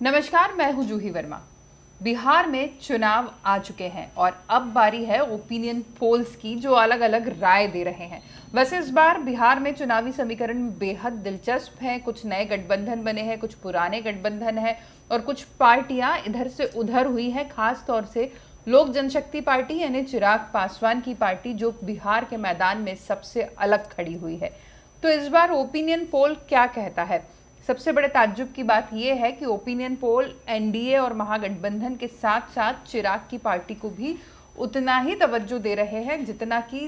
नमस्कार, मैं हूं जूही वर्मा। बिहार में चुनाव आ चुके हैं और अब बारी है ओपिनियन पोल्स की, जो अलग अलग राय दे रहे हैं। वैसे इस बार बिहार में चुनावी समीकरण बेहद दिलचस्प हैं। कुछ नए गठबंधन बने हैं, कुछ पुराने गठबंधन हैं और कुछ पार्टियां इधर से उधर हुई हैं। खास तौर से लोक जनशक्ति पार्टी यानी चिराग पासवान की पार्टी, जो बिहार के मैदान में सबसे अलग खड़ी हुई है। तो इस बार ओपिनियन पोल क्या कहता है? सबसे बड़े ताज्जुब की बात यह है कि ओपिनियन पोल एनडीए और महागठबंधन के साथ साथ चिराग की पार्टी को भी उतना ही तवज्जो दे रहे हैं जितना कि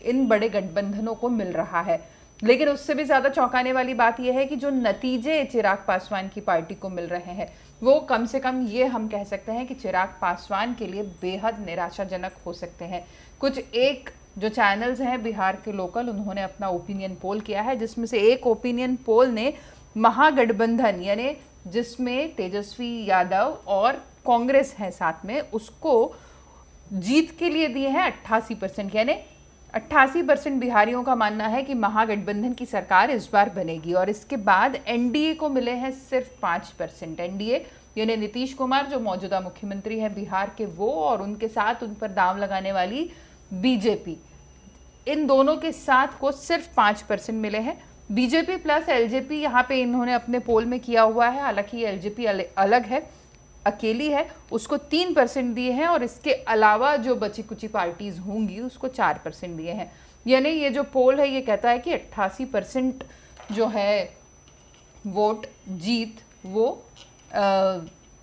इन बड़े गठबंधनों को मिल रहा है। लेकिन उससे भी ज्यादा चौंकाने वाली बात यह है कि जो नतीजे चिराग पासवान की पार्टी को मिल रहे हैं वो कम से कम ये हम कह सकते हैं कि चिराग पासवान के लिए बेहद निराशाजनक हो सकते हैं। कुछ एक जो चैनल्स हैं बिहार के लोकल, उन्होंने अपना ओपिनियन पोल किया है, जिसमें से एक ओपिनियन पोल ने महागठबंधन यानी जिसमें तेजस्वी यादव और कांग्रेस है साथ में, उसको जीत के लिए दिए हैं 88%। यानी 88% बिहारियों का मानना है कि महागठबंधन की सरकार इस बार बनेगी। और इसके बाद एनडीए को मिले हैं सिर्फ 5%। एनडीए यानी नीतीश कुमार जो मौजूदा मुख्यमंत्री है बिहार के, वो और उनके साथ उन पर दांव लगाने वाली बीजेपी, इन दोनों के साथ को सिर्फ 5% मिले हैं। बीजेपी प्लस एलजेपी यहाँ पे इन्होंने अपने पोल में किया हुआ है। हालांकि एलजेपी अलग है, अकेली है, उसको 3% दिए हैं और इसके अलावा जो बची कुची पार्टीज होंगी उसको 4% दिए हैं। यानी ये जो पोल है ये कहता है कि 88% जो है वोट जीत वो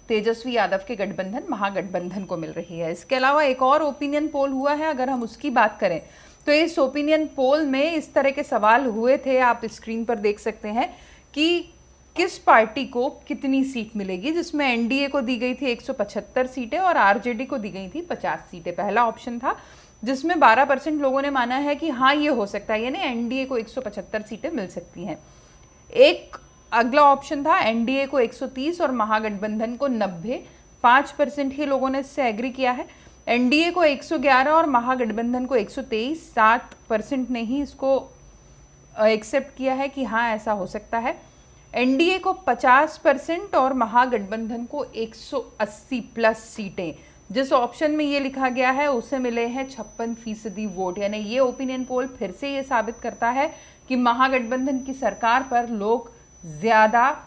तेजस्वी यादव के गठबंधन महागठबंधन को मिल रही है। इसके अलावा एक और ओपिनियन पोल हुआ है, अगर हम उसकी बात करें तो इस ओपिनियन पोल में इस तरह के सवाल हुए थे, आप स्क्रीन पर देख सकते हैं कि किस पार्टी को कितनी सीट मिलेगी, जिसमें एनडीए को दी गई थी 175 सीटें और आरजेडी को दी गई थी 50 सीटें। पहला ऑप्शन था जिसमें 12% लोगों ने माना है कि हाँ ये हो सकता है, यानी एनडीए को 175 सीटें मिल सकती हैं। एक अगला ऑप्शन था एनडीए को 130 और महागठबंधन को 90, 5% ही लोगों ने इससे एग्री किया है। एनडीए को 111 और महागठबंधन को 123, 7% ने ही इसको एक्सेप्ट किया है कि हाँ ऐसा हो सकता है। एनडीए को 50% और महागठबंधन को 180 प्लस सीटें। जिस ऑप्शन में ये लिखा गया है उसे मिले हैं 56% वोट। यानी ये ओपिनियन पोल फिर से ये साबित करता है कि महागठबंधन की सरकार पर लोग ज्यादा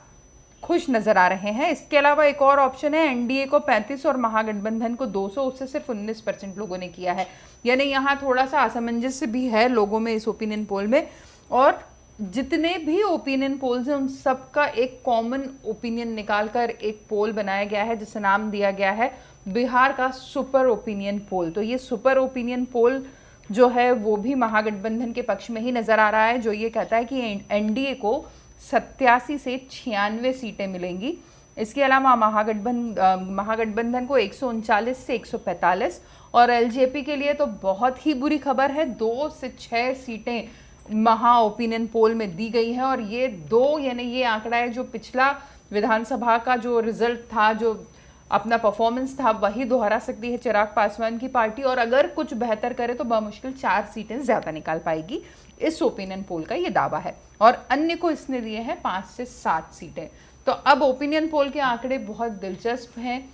खुश नजर आ रहे हैं। इसके अलावा एक और ऑप्शन है एनडीए को 35 और महागठबंधन को 200, उससे सिर्फ 19% लोगों ने किया है। यानी यहाँ थोड़ा सा असमंजस्य भी है लोगों में इस ओपिनियन पोल में। और जितने भी ओपिनियन पोल्स हैं उन सबका एक कॉमन ओपिनियन निकालकर एक पोल बनाया गया है जिसे नाम दिया गया है बिहार का सुपर ओपिनियन पोल। तो ये सुपर ओपिनियन पोल जो है वो भी महागठबंधन के पक्ष में ही नजर आ रहा है, जो ये कहता है कि एनडीए को 87 से 96 सीटें मिलेंगी। इसके अलावा महागठबंधन को 139 से 145 और एलजेपी के लिए तो बहुत ही बुरी खबर है, 2 से 6 सीटें महा ओपिनियन पोल में दी गई है। और ये 2 यानी ये आंकड़ा है जो पिछला विधानसभा का जो रिजल्ट था, जो अपना परफॉर्मेंस था, वही दोहरा सकती है चिराग पासवान की पार्टी। और अगर कुछ बेहतर करे तो बमुश्किल 4 सीटें ज्यादा निकाल पाएगी, इस ओपिनियन पोल का ये दावा है। और अन्य को इसने दिए हैं 5 से 7 सीटें। तो अब ओपिनियन पोल के आंकड़े बहुत दिलचस्प हैं।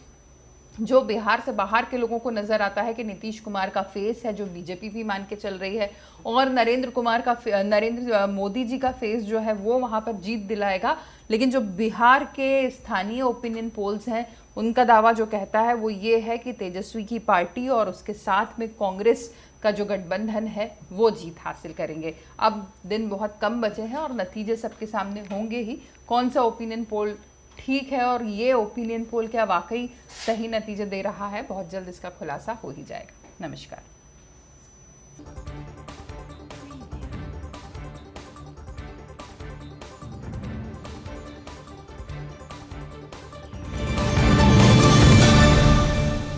जो बिहार से बाहर के लोगों को नजर आता है कि नीतीश कुमार का फेस है, जो बीजेपी भी मान के चल रही है, और नरेंद्र मोदी जी का फेस जो है वो वहां पर जीत दिलाएगा। लेकिन जो बिहार के स्थानीय ओपिनियन पोल्स हैं उनका दावा जो कहता है वो ये है कि तेजस्वी की पार्टी और उसके साथ में कांग्रेस का जो गठबंधन है वो जीत हासिल करेंगे। अब दिन बहुत कम बचे हैं और नतीजे सबके सामने होंगे ही, कौन सा ओपिनियन पोल ठीक है और ये ओपिनियन पोल क्या वाकई सही नतीजे दे रहा है, बहुत जल्द इसका खुलासा हो ही जाएगा। नमस्कार।